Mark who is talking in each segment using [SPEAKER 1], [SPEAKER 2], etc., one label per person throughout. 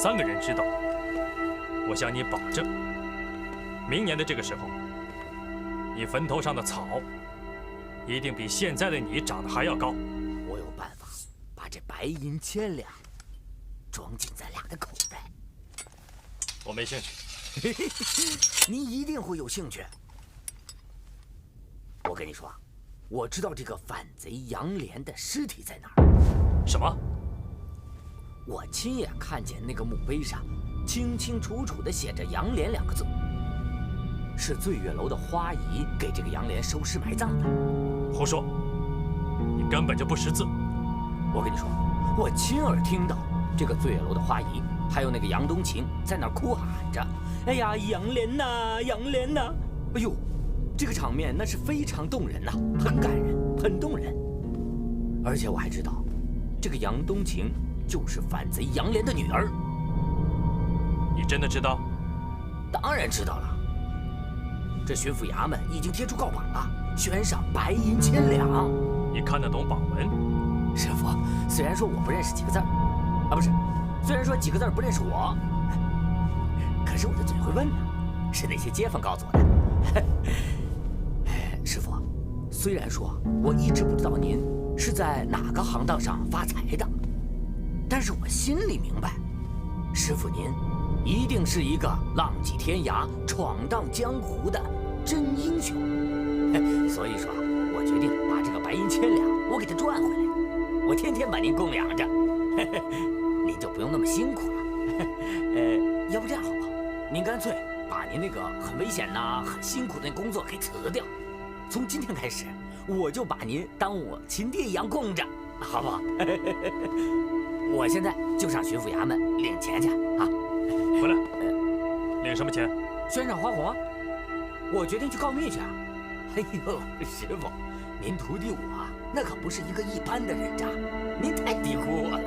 [SPEAKER 1] 3个人知道，我向你保证，明年的这个时候，你坟头上的草一定比现在的你长得还要高。
[SPEAKER 2] 我有办法把这白银1000两装进咱俩的口袋。
[SPEAKER 1] 我没兴趣。
[SPEAKER 2] 你一定会有兴趣。我跟你说，我知道这个反贼杨连的尸体在哪儿。
[SPEAKER 1] 什么？
[SPEAKER 2] 我亲眼看见那个墓碑上清清楚楚地写着“杨连”2个字，是醉月楼的花姨给这个杨连收尸埋葬的。
[SPEAKER 1] 胡说！你根本就不识字。
[SPEAKER 2] 我跟你说，我亲耳听到这个醉月楼的花姨，还有那个杨冬晴在那儿哭喊着：“哎呀，杨连呐，杨连呐！”哎呦，这个场面那是非常动人呐，很感人，很动人。而且我还知道，这个杨冬晴就是反贼杨连的女儿。
[SPEAKER 1] 你真的知道？
[SPEAKER 2] 当然知道了。这巡抚衙门已经贴出告榜了，悬赏白银1000两。
[SPEAKER 1] 你看得懂榜文？
[SPEAKER 2] 师傅，虽然说我不认识几个字儿，啊不是，虽然说几个字儿不认识我，可是我的嘴会问呢，是那些街坊告诉我的。师傅，虽然说我一直不知道您是在哪个行当上发财的，但是我心里明白，师傅您一定是一个浪迹天涯、闯荡江湖的真英雄。所以说，我决定把这个白银1000两我给他赚回来，我天天把您供养着，您就不用那么辛苦了。要不这样好不好？您干脆把您那个很危险呐、很辛苦的那工作给辞掉，从今天开始，我就把您当我亲爹一样供着，好不好？我现在就上巡抚衙门领钱去啊！
[SPEAKER 1] 回来，领什么钱？
[SPEAKER 2] 悬赏花红啊！我决定去告密去啊！哎呦，师傅，您徒弟我那可不是一个一般的人渣，您太低估我了。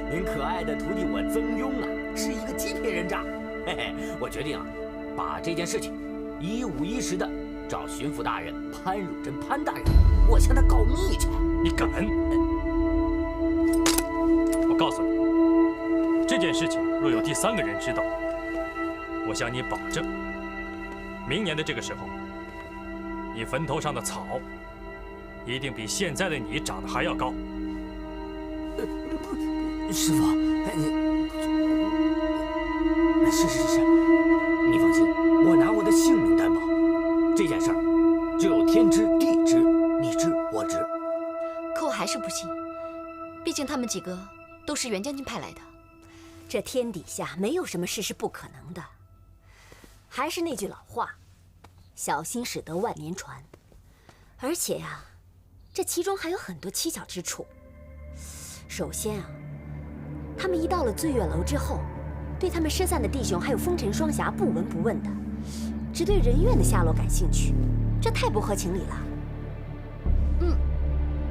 [SPEAKER 2] 您可爱的徒弟我曾庸啊，是一个极品人渣。嘿嘿，我决定啊，把这件事情一五一十的找巡抚大人潘汝贞潘大人，我向他告密去。
[SPEAKER 1] 你敢？我告诉你，这件事情若有第3个人知道，我向你保证，明年的这个时候，你坟头上的草一定比现在的你长得还要高。
[SPEAKER 2] 师傅，是，你放心，我拿我的性命担保，这件事儿只有天知地知，你知我知。
[SPEAKER 3] 可我还是不信，毕竟他们几个都是袁将军派来的。
[SPEAKER 4] 这天底下没有什么事是不可能的。还是那句老话，小心驶得万年船。而且呀，这其中还有很多蹊跷之处。首先啊，他们一到了醉月楼之后，对他们失散的弟兄还有风尘双侠不闻不问的，只对人怨的下落感兴趣，这太不合情理了。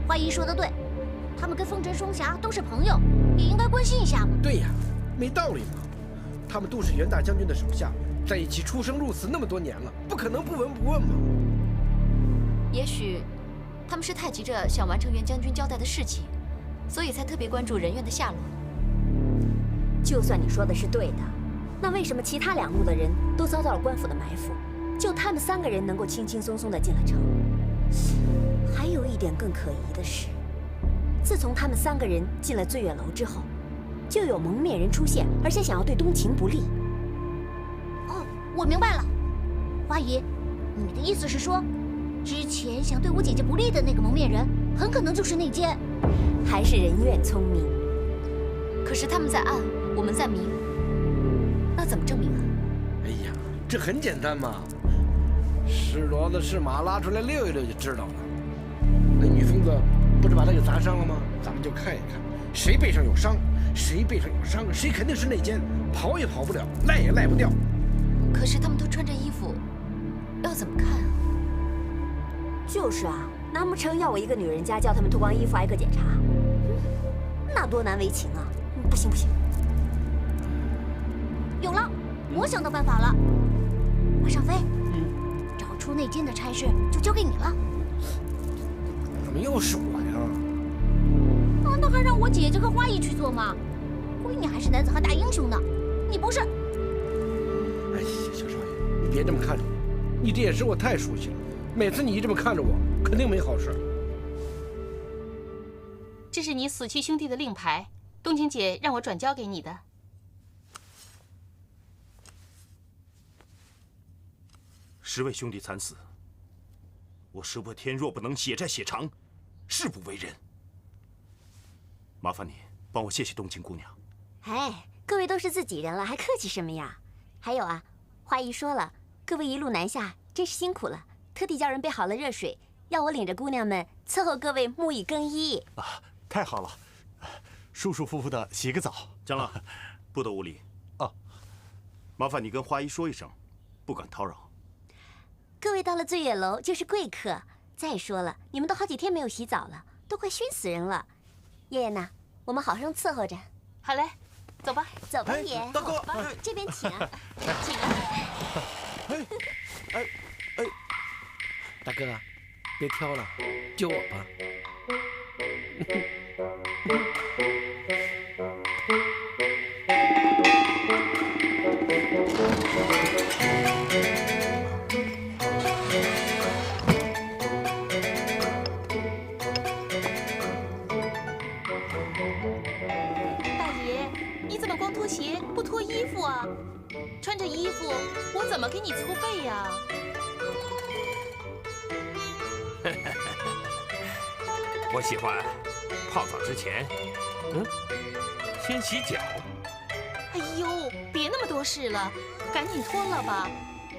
[SPEAKER 5] 花姨说的对，他们跟风尘双侠都是朋友，也应该关心一下嘛。
[SPEAKER 6] 对呀，没道理嘛，他们都是袁大将军的手下，在一起出生入死那么多年了，不可能不闻不问嘛。
[SPEAKER 3] 也许他们是太急着想完成袁将军交代的事情，所以才特别关注人怨的下落。
[SPEAKER 4] 就算你说的是对的，那为什么其他2路的人都遭到了官府的埋伏，就他们3个人能够轻轻松松地进了城？还有一点更可疑的是，自从他们3个人进了醉月楼之后，就有蒙面人出现，而且想要对冬晴不利。
[SPEAKER 5] 哦，我明白了，花姨，你的意思是说，之前想对我姐姐不利的那个蒙面人，很可能就是内奸。
[SPEAKER 4] 还是人怨聪明。
[SPEAKER 3] 可是他们在暗，我们在明，那怎么证明啊？
[SPEAKER 6] 哎呀，这很简单嘛，是骡子是马拉出来溜一溜就知道了。那女疯子不是把他给砸伤了吗？咱们就看一看，谁背上有伤，谁背上有伤，谁肯定是内奸，跑也跑不了，赖也赖不掉。
[SPEAKER 3] 可是他们都穿着衣服，要怎么看啊？
[SPEAKER 4] 就是啊，难不成要我一个女人家叫他们脱光衣服挨个检查？那多难为情啊！不行不行，
[SPEAKER 5] 有了，我想到办法了。马尚飞，找出内奸的差事就交给你了。
[SPEAKER 6] 怎么又是我呀？
[SPEAKER 5] 那还让我姐姐和花姨去做吗？闺女还是男子汉大英雄呢。你不是。
[SPEAKER 6] 哎呀，小少爷，你别这么看着我，你这眼神我太熟悉了。每次你一这么看着我，肯定没好事。
[SPEAKER 7] 这是你死去兄弟的令牌，冬青姐让我转交给你的。
[SPEAKER 8] 10位兄弟惨死，我石破天若不能血债血偿，誓不为人。麻烦你帮我谢谢冬青姑娘。
[SPEAKER 4] 哎，各位都是自己人了，还客气什么呀？还有啊，花姨说了，各位一路南下真是辛苦了，特地叫人备好了热水，要我领着姑娘们伺候各位沐浴更衣。
[SPEAKER 9] 啊，太好了，舒舒服服的洗个澡。
[SPEAKER 8] 长老，不得无礼。
[SPEAKER 9] 哦，
[SPEAKER 8] 麻烦你跟花姨说一声，不敢叨扰。
[SPEAKER 4] 各位到了醉月楼就是贵客。再说了，你们都好几天没有洗澡了，都快熏死人了。爷爷呢？我们好生伺候着。
[SPEAKER 7] 好嘞，走吧。
[SPEAKER 4] 走吧，爷。
[SPEAKER 9] 大哥，
[SPEAKER 4] 这边请啊，请啊。
[SPEAKER 6] 大哥，别挑了，就我吧。
[SPEAKER 7] 大爷，你怎么光脱鞋不脱衣服啊？穿着衣服，我怎么给你搓背呀？
[SPEAKER 10] 我喜欢泡澡之前，先洗脚。
[SPEAKER 7] 哎呦，别那么多事了，赶紧脱了吧。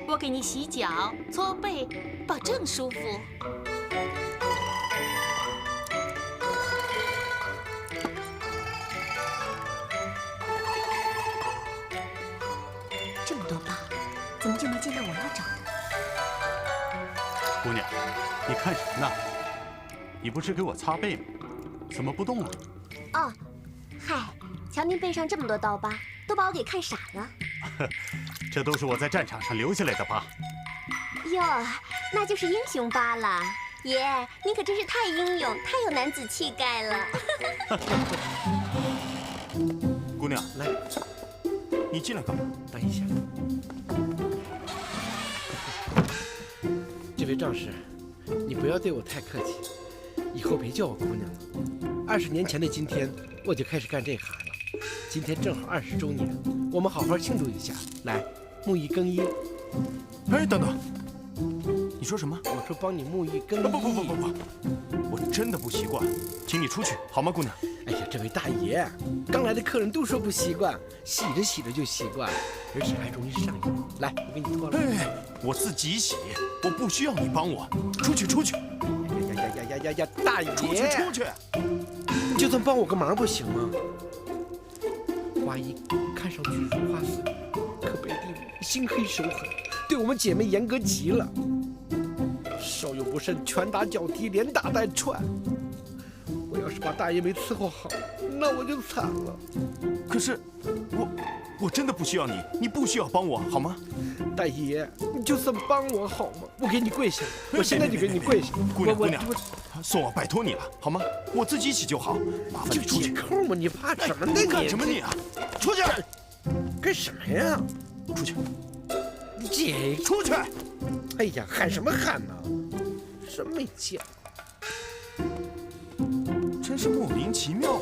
[SPEAKER 7] 我给你洗脚、搓背，保证舒服。
[SPEAKER 4] 这么多疤，怎么就没见到我要找的？
[SPEAKER 9] 姑娘，你看什么呢？你不是给我擦背吗？怎么不动了？
[SPEAKER 4] 哦，嗨，瞧您背上这么多刀疤，都把我给看傻了。
[SPEAKER 9] 这都是我在战场上留下来的疤。
[SPEAKER 4] 哟，那就是英雄疤了。爷，您可真是太英勇，太有男子气概了。
[SPEAKER 8] 姑娘，
[SPEAKER 6] 来，
[SPEAKER 8] 你进来干嘛？
[SPEAKER 6] 等一下。这位壮士，你不要对我太客气，以后别叫我姑娘了。20年前的今天，我就开始干这行了。今天正好20周年，我们好好庆祝一下。来，沐浴更衣。
[SPEAKER 8] 哎，等等，你说什么？
[SPEAKER 6] 我说帮你沐浴更衣。
[SPEAKER 8] 不，我真的不习惯，请你出去好吗，姑娘？
[SPEAKER 6] 哎呀，这位大爷，刚来的客人都说不习惯，洗着洗着就习惯，而且还容易上瘾。来，我给你脱了。
[SPEAKER 8] 哎，我自己洗，我不需要你帮我。出去！
[SPEAKER 6] 呀，大爷，
[SPEAKER 8] 出去！
[SPEAKER 6] 你就算帮我个忙不行吗？花姨看上去如花似玉，可背地里心黑手狠，对我们姐妹严格极了。稍有不慎，拳打脚踢，连打带踹。我要是把大爷没伺候好，那我就惨了。
[SPEAKER 8] 可是我真的不需要你，你不需要帮我，好吗？
[SPEAKER 6] 大爷，你就算帮我好吗？我给你跪下，我现在就给你跪下。
[SPEAKER 8] 姑娘，算我拜托你了，好吗？我自己洗就好，麻烦你出去。
[SPEAKER 6] 扣嘛，你怕什么呢？
[SPEAKER 8] 你干什么你啊？出去！
[SPEAKER 6] 干什么呀？
[SPEAKER 8] 出去！
[SPEAKER 6] 姐，
[SPEAKER 8] 出去！
[SPEAKER 6] 哎呀，喊什么喊呢？真没见过，
[SPEAKER 8] 真是莫名其妙。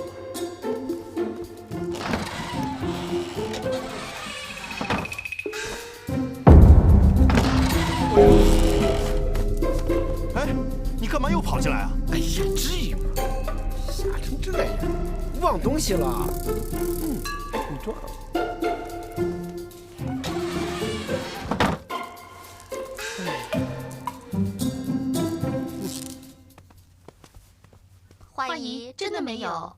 [SPEAKER 8] 哎，你干嘛又跑进来啊？
[SPEAKER 6] 哎呀，至于吗？吓成这样，忘东西了。你撞了。
[SPEAKER 3] 花姨真的没有？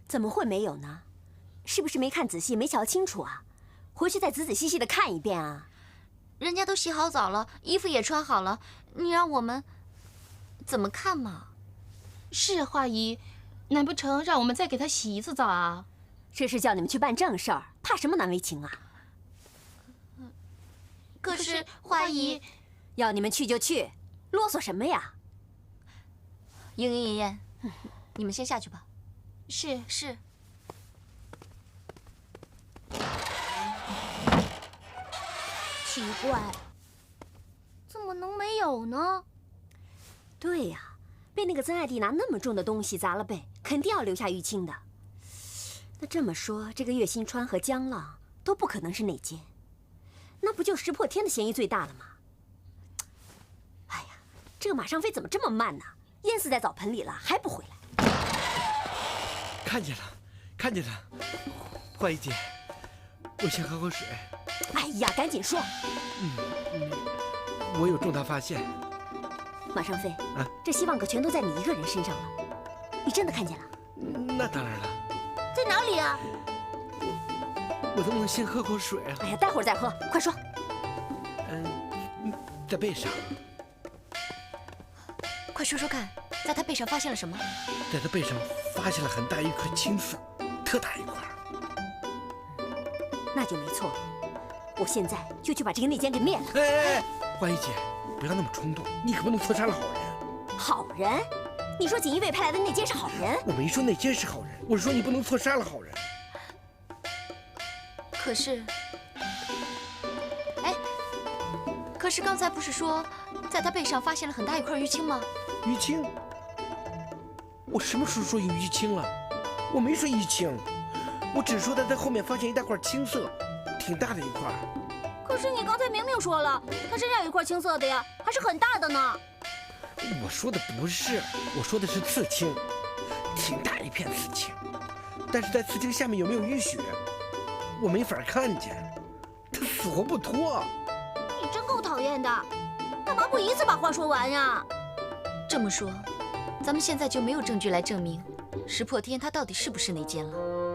[SPEAKER 4] 怎么会没有呢？是不是没看仔细，没瞧清楚啊？回去再仔仔细细的看一遍啊！
[SPEAKER 3] 人家都洗好澡了，衣服也穿好了，你让我们怎么看嘛？
[SPEAKER 7] 是花姨，难不成让我们再给她洗一次澡啊？
[SPEAKER 4] 这是叫你们去办正事儿，怕什么难为情啊？
[SPEAKER 3] 可是花姨，
[SPEAKER 4] 要你们去就去，啰嗦什么呀？
[SPEAKER 3] 莺莺、妍妍，你们先下去吧。
[SPEAKER 7] 是。
[SPEAKER 5] 怪，怎么能没有呢？
[SPEAKER 4] 对呀，被那个曾爱弟拿那么重的东西砸了背，肯定要留下淤青的。那这么说，这个岳新川和江浪都不可能是内奸，那不就石破天的嫌疑最大了吗？哎呀，这个马尚飞怎么这么慢呢？淹死在澡盆里了，还不回来？
[SPEAKER 6] 看见了，看见了，花姨姐，我先喝口水。
[SPEAKER 4] 哎呀，赶紧说！
[SPEAKER 6] 我有重大发现。
[SPEAKER 4] 马尚飞，这希望可全都在你一个人身上了。你真的看见了？
[SPEAKER 6] 那当然了。
[SPEAKER 5] 在哪里啊？
[SPEAKER 6] 我能不能先喝口水啊？
[SPEAKER 4] 哎呀，待会儿再喝，快说。
[SPEAKER 6] 在背上。
[SPEAKER 3] 快说说看，在他背上发现了什么？
[SPEAKER 6] 在他背上发现了很大一颗青色，特大一块。
[SPEAKER 4] 那就没错了。我现在就去把这个内奸给灭了。
[SPEAKER 6] 哎，花姨姐，不要那么冲动，你可不能错杀了好人。
[SPEAKER 4] 好人？你说锦衣卫派来的内奸是好人？
[SPEAKER 6] 我没说内奸是好人，我是说你不能错杀了好人。
[SPEAKER 3] 可是，哎，可是刚才不是说，在他背上发现了很大一块淤青吗？
[SPEAKER 6] 淤青？我什么时候说有淤青了？我没说淤青，我只说他在后面发现一大块青色，挺大的一块。
[SPEAKER 5] 可是你刚才明明说了，他身上有一块青色的呀，还是很大的呢。
[SPEAKER 6] 我说的不是，我说的是刺青，挺大一片刺青，但是在刺青下面有没有淤血，我没法看见，他死活不脱。
[SPEAKER 5] 你真够讨厌的，干嘛不一次把话说完呀？
[SPEAKER 3] 这么说，咱们现在就没有证据来证明石破天他到底是不是内奸了。